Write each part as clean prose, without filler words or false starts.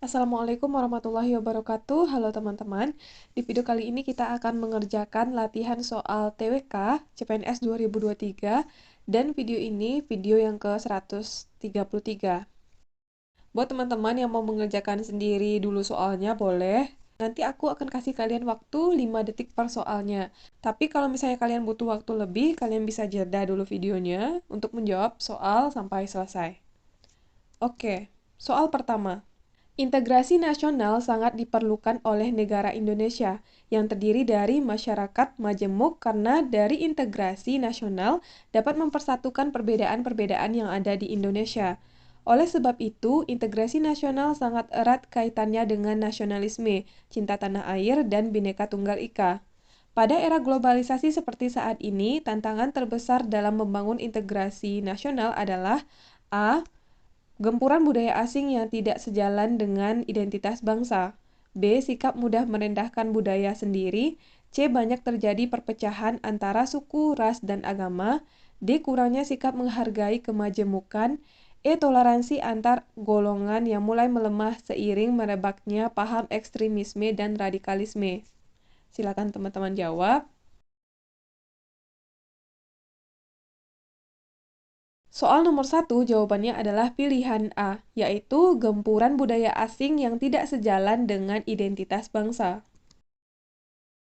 Assalamualaikum warahmatullahi wabarakatuh. Halo teman-teman. Di video kali ini kita akan mengerjakan latihan soal TWK CPNS 2023 dan video ini video yang ke-133. Buat teman-teman yang mau mengerjakan sendiri dulu soalnya boleh. Nanti aku akan kasih kalian waktu 5 detik per soalnya. Tapi kalau misalnya kalian butuh waktu lebih, kalian bisa jeda dulu videonya untuk menjawab soal sampai selesai. Oke, soal pertama. Integrasi nasional sangat diperlukan oleh negara Indonesia yang terdiri dari masyarakat majemuk karena dari integrasi nasional dapat mempersatukan perbedaan-perbedaan yang ada di Indonesia. Oleh sebab itu, integrasi nasional sangat erat kaitannya dengan nasionalisme, cinta tanah air, dan Bhinneka Tunggal Ika. Pada era globalisasi seperti saat ini, tantangan terbesar dalam membangun integrasi nasional adalah A. Gempuran budaya asing yang tidak sejalan dengan identitas bangsa. B. Sikap mudah merendahkan budaya sendiri. C. Banyak terjadi perpecahan antara suku, ras, dan agama. D. Kurangnya sikap menghargai kemajemukan. E. Toleransi antar golongan yang mulai melemah seiring merebaknya paham ekstremisme dan radikalisme. Silakan teman-teman jawab. Soal nomor 1, jawabannya adalah pilihan A, yaitu gempuran budaya asing yang tidak sejalan dengan identitas bangsa.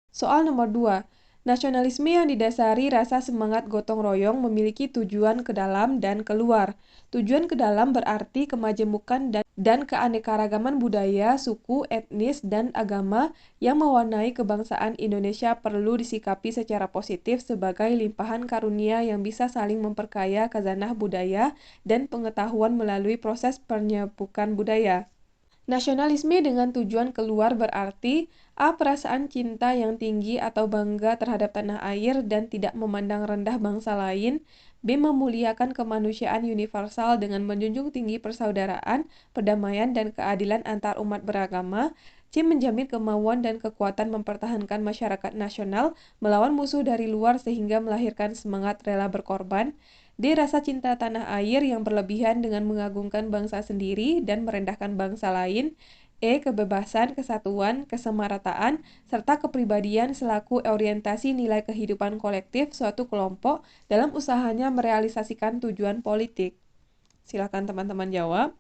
Soal nomor 2, nasionalisme yang didasari rasa semangat gotong royong memiliki tujuan ke dalam dan keluar. Tujuan ke dalam berarti kemajemukan dan keanekaragaman budaya, suku, etnis, dan agama yang mewarnai kebangsaan Indonesia perlu disikapi secara positif sebagai limpahan karunia yang bisa saling memperkaya khazanah budaya dan pengetahuan melalui proses penyepukan budaya. Nasionalisme dengan tujuan keluar berarti A. Perasaan cinta yang tinggi atau bangga terhadap tanah air dan tidak memandang rendah bangsa lain. B. Memuliakan kemanusiaan universal dengan menjunjung tinggi persaudaraan, perdamaian, dan keadilan antar umat beragama. C. Menjamin kemauan dan kekuatan mempertahankan masyarakat nasional melawan musuh dari luar sehingga melahirkan semangat rela berkorban. D. Rasa cinta tanah air yang berlebihan dengan mengagungkan bangsa sendiri dan merendahkan bangsa lain. E. Kebebasan, kesatuan, kesamarataan, serta kepribadian selaku orientasi nilai kehidupan kolektif suatu kelompok dalam usahanya merealisasikan tujuan politik. Silakan teman-teman jawab.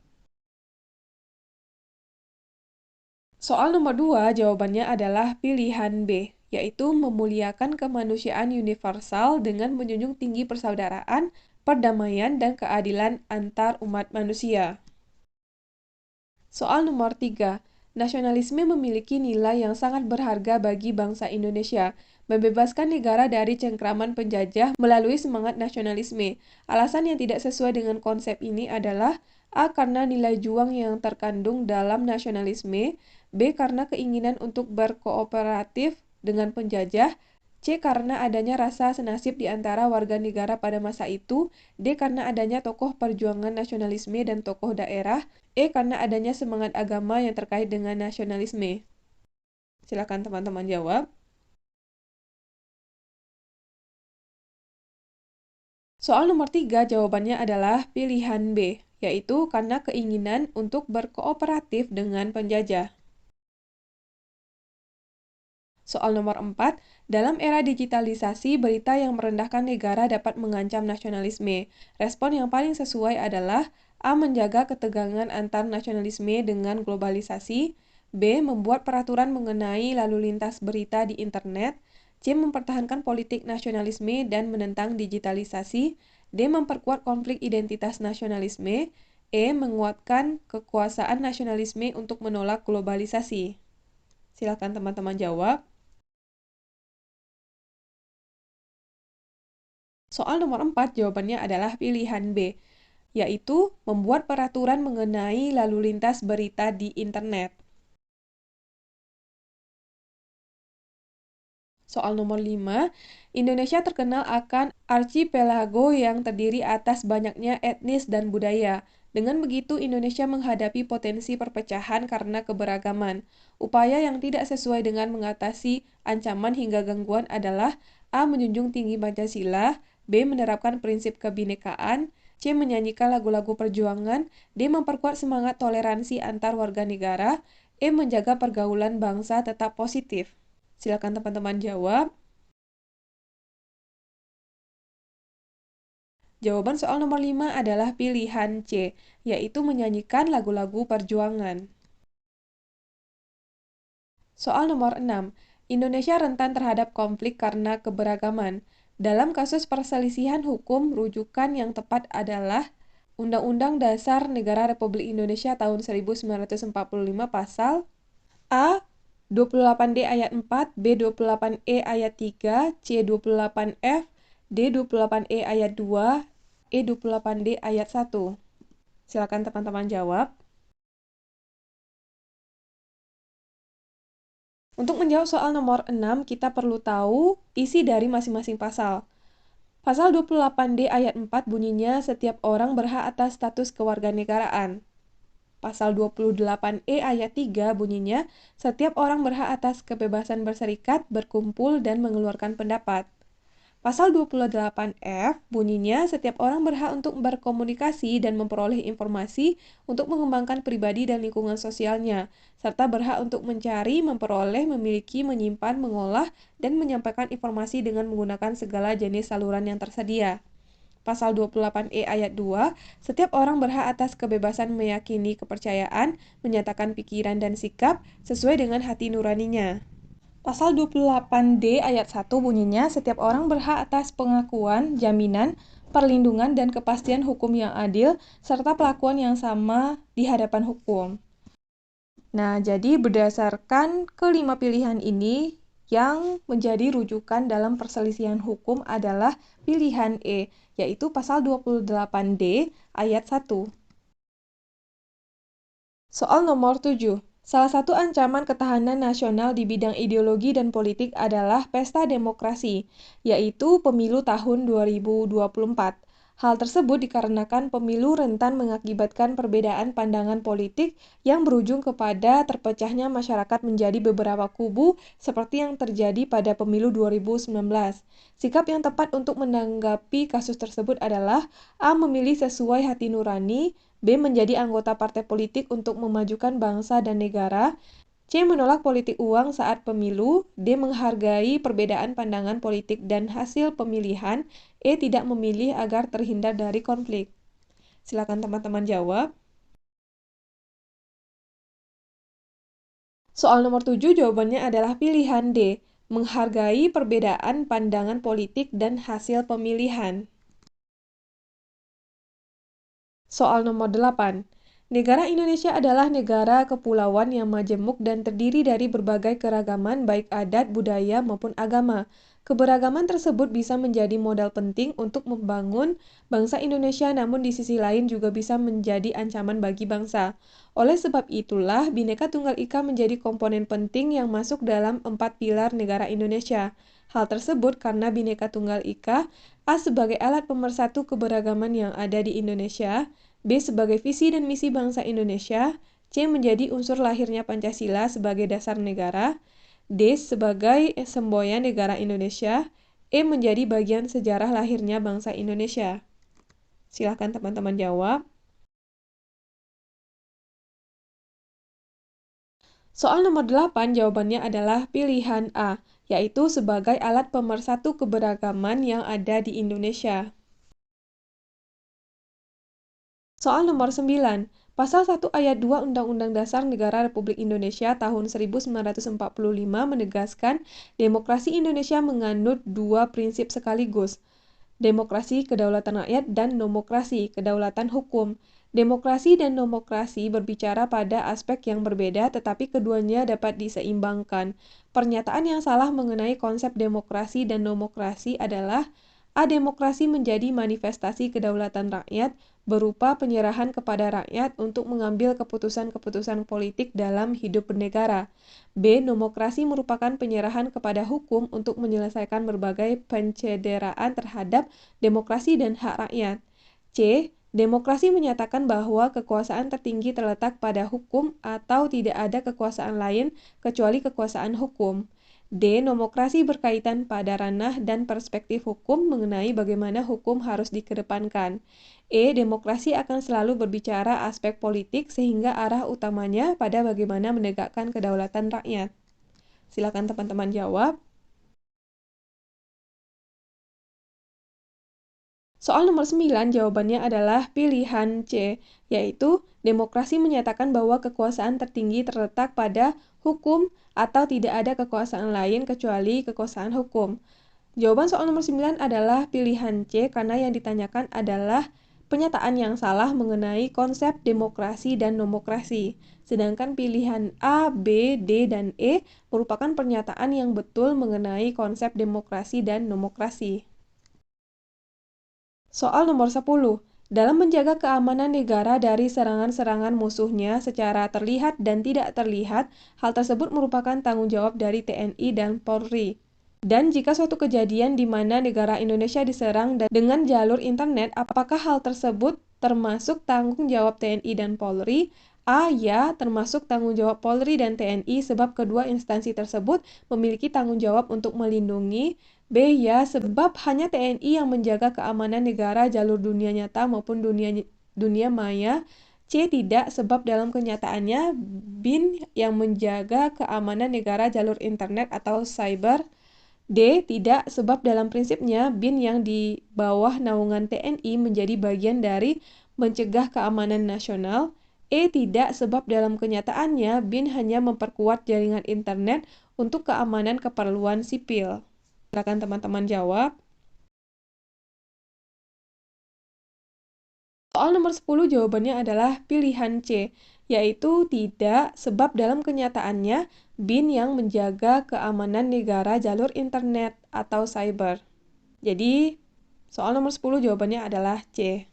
Soal nomor 2, jawabannya adalah pilihan B, yaitu memuliakan kemanusiaan universal dengan menjunjung tinggi persaudaraan, perdamaian, dan keadilan antar umat manusia. Soal nomor 3, nasionalisme memiliki nilai yang sangat berharga bagi bangsa Indonesia, membebaskan negara dari cengkraman penjajah melalui semangat nasionalisme. Alasan yang tidak sesuai dengan konsep ini adalah A. Karena nilai juang yang terkandung dalam nasionalisme. B. Karena keinginan untuk berkooperatif dengan penjajah. C. Karena adanya rasa senasib di antara warga negara pada masa itu. D. Karena adanya tokoh perjuangan nasionalisme dan tokoh daerah. E. Karena adanya semangat agama yang terkait dengan nasionalisme. Silakan teman-teman jawab. Soal nomor 3, jawabannya adalah pilihan B, yaitu karena keinginan untuk berkooperatif dengan penjajah. Soal nomor 4, dalam era digitalisasi, berita yang merendahkan negara dapat mengancam nasionalisme. Respon yang paling sesuai adalah A. Menjaga ketegangan antar nasionalisme dengan globalisasi. B. Membuat peraturan mengenai lalu lintas berita di internet. C. Mempertahankan politik nasionalisme dan menentang digitalisasi. D. Memperkuat konflik identitas nasionalisme. E. Menguatkan kekuasaan nasionalisme untuk menolak globalisasi. Silakan teman-teman jawab. Soal nomor 4, jawabannya adalah pilihan B, yaitu membuat peraturan mengenai lalu lintas berita di internet. Soal nomor 5, Indonesia terkenal akan archipelago yang terdiri atas banyaknya etnis dan budaya. Dengan begitu, Indonesia menghadapi potensi perpecahan karena keberagaman. Upaya yang tidak sesuai dengan mengatasi ancaman hingga gangguan adalah A. Menjunjung tinggi Pancasila. B. Menerapkan prinsip kebinekaan. C. C. Menyanyikan lagu-lagu perjuangan. D. Memperkuat semangat toleransi antar warga negara. E. Menjaga pergaulan bangsa tetap positif. Silakan teman-teman jawab. Jawaban soal nomor 5 adalah pilihan C, yaitu menyanyikan lagu-lagu perjuangan. Soal nomor 6. Indonesia rentan terhadap konflik karena keberagaman. Dalam kasus perselisihan hukum, rujukan yang tepat adalah Undang-Undang Dasar Negara Republik Indonesia tahun 1945 pasal A. 28D ayat 4, B. 28E ayat 3, C. 28F, D. 28E ayat 2, E. 28D ayat 1. Silakan teman-teman jawab. Untuk menjawab soal nomor 6, kita perlu tahu isi dari masing-masing pasal. Pasal 28D ayat 4 bunyinya setiap orang berhak atas status kewarganegaraan. Pasal 28E ayat 3 bunyinya setiap orang berhak atas kebebasan berserikat, berkumpul, dan mengeluarkan pendapat. Pasal 28F bunyinya setiap orang berhak untuk berkomunikasi dan memperoleh informasi untuk mengembangkan pribadi dan lingkungan sosialnya, serta berhak untuk mencari, memperoleh, memiliki, menyimpan, mengolah, dan menyampaikan informasi dengan menggunakan segala jenis saluran yang tersedia. Pasal 28E ayat 2, setiap orang berhak atas kebebasan meyakini kepercayaan, menyatakan pikiran dan sikap sesuai dengan hati nuraninya. Pasal 28D ayat 1 bunyinya setiap orang berhak atas pengakuan, jaminan, perlindungan, dan kepastian hukum yang adil, serta perlakuan yang sama di hadapan hukum. Nah, jadi berdasarkan kelima pilihan ini, yang menjadi rujukan dalam perselisihan hukum adalah pilihan E, yaitu pasal 28D ayat 1. Soal nomor 7. Salah satu ancaman ketahanan nasional di bidang ideologi dan politik adalah pesta demokrasi, yaitu pemilu tahun 2024. Hal tersebut dikarenakan pemilu rentan mengakibatkan perbedaan pandangan politik yang berujung kepada terpecahnya masyarakat menjadi beberapa kubu seperti yang terjadi pada pemilu 2019. Sikap yang tepat untuk menanggapi kasus tersebut adalah A. Memilih sesuai hati nurani, B. Menjadi anggota partai politik untuk memajukan bangsa dan negara, C. Menolak politik uang saat pemilu, D. Menghargai perbedaan pandangan politik dan hasil pemilihan, E. Tidak memilih agar terhindar dari konflik. Silakan teman-teman jawab. Soal nomor 7 jawabannya adalah pilihan D. Menghargai perbedaan pandangan politik dan hasil pemilihan. Soal nomor 8. Negara Indonesia adalah negara kepulauan yang majemuk dan terdiri dari berbagai keragaman baik adat, budaya, maupun agama. Keberagaman tersebut bisa menjadi modal penting untuk membangun bangsa Indonesia, namun di sisi lain juga bisa menjadi ancaman bagi bangsa. Oleh sebab itulah, Bhinneka Tunggal Ika menjadi komponen penting yang masuk dalam 4 pilar negara Indonesia. Hal tersebut karena Bhinneka Tunggal Ika, A. sebagai alat pemersatu keberagaman yang ada di Indonesia, B. sebagai visi dan misi bangsa Indonesia, C. menjadi unsur lahirnya Pancasila sebagai dasar negara, D. sebagai semboyan negara Indonesia, E. menjadi bagian sejarah lahirnya bangsa Indonesia. Silakan teman-teman jawab. Soal nomor 8 jawabannya adalah pilihan A, yaitu sebagai alat pemersatu keberagaman yang ada di Indonesia. Soal nomor 9. Pasal 1 ayat 2 Undang-Undang Dasar Negara Republik Indonesia tahun 1945 menegaskan demokrasi Indonesia menganut dua prinsip sekaligus, demokrasi kedaulatan rakyat dan nomokrasi kedaulatan hukum. Demokrasi dan nomokrasi berbicara pada aspek yang berbeda, tetapi keduanya dapat diseimbangkan. Pernyataan yang salah mengenai konsep demokrasi dan nomokrasi adalah A. Demokrasi menjadi manifestasi kedaulatan rakyat berupa penyerahan kepada rakyat untuk mengambil keputusan-keputusan politik dalam hidup bernegara. B. Nomokrasi merupakan penyerahan kepada hukum untuk menyelesaikan berbagai pencederaan terhadap demokrasi dan hak rakyat. C. Demokrasi menyatakan bahwa kekuasaan tertinggi terletak pada hukum atau tidak ada kekuasaan lain kecuali kekuasaan hukum. D. Nomokrasi berkaitan pada ranah dan perspektif hukum mengenai bagaimana hukum harus dikedepankan. E. Demokrasi akan selalu berbicara aspek politik sehingga arah utamanya pada bagaimana menegakkan kedaulatan rakyat. Silakan teman-teman jawab. Soal nomor 9 jawabannya adalah pilihan C, yaitu demokrasi menyatakan bahwa kekuasaan tertinggi terletak pada hukum atau tidak ada kekuasaan lain kecuali kekuasaan hukum. Jawaban soal nomor 9 adalah pilihan C karena yang ditanyakan adalah pernyataan yang salah mengenai konsep demokrasi dan nomokrasi. Sedangkan pilihan A, B, D, dan E merupakan pernyataan yang betul mengenai konsep demokrasi dan nomokrasi. Soal nomor 10. Dalam menjaga keamanan negara dari serangan-serangan musuhnya secara terlihat dan tidak terlihat, hal tersebut merupakan tanggung jawab dari TNI dan Polri. Dan jika suatu kejadian di mana negara Indonesia diserang dengan jalur internet, apakah hal tersebut termasuk tanggung jawab TNI dan Polri? A. Ya, termasuk tanggung jawab Polri dan TNI sebab kedua instansi tersebut memiliki tanggung jawab untuk melindungi. B. Ya, sebab hanya TNI yang menjaga keamanan negara jalur dunia nyata maupun dunia maya. C. Tidak, sebab dalam kenyataannya BIN yang menjaga keamanan negara jalur internet atau cyber. D. Tidak, sebab dalam prinsipnya BIN yang di bawah naungan TNI menjadi bagian dari mencegah keamanan nasional. E. Tidak, sebab dalam kenyataannya BIN hanya memperkuat jaringan internet untuk keamanan keperluan sipil. Silakan teman-teman jawab. Soal nomor 10 jawabannya adalah pilihan C, yaitu tidak, sebab dalam kenyataannya BIN yang menjaga keamanan negara jalur internet atau cyber. Jadi, soal nomor 10 jawabannya adalah C.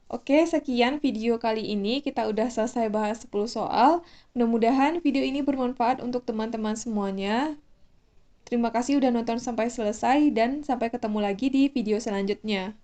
Oke, sekian video kali ini. Kita udah selesai bahas 10 soal. Mudah-mudahan video ini bermanfaat untuk teman-teman semuanya. Terima kasih udah nonton sampai selesai dan sampai ketemu lagi di video selanjutnya.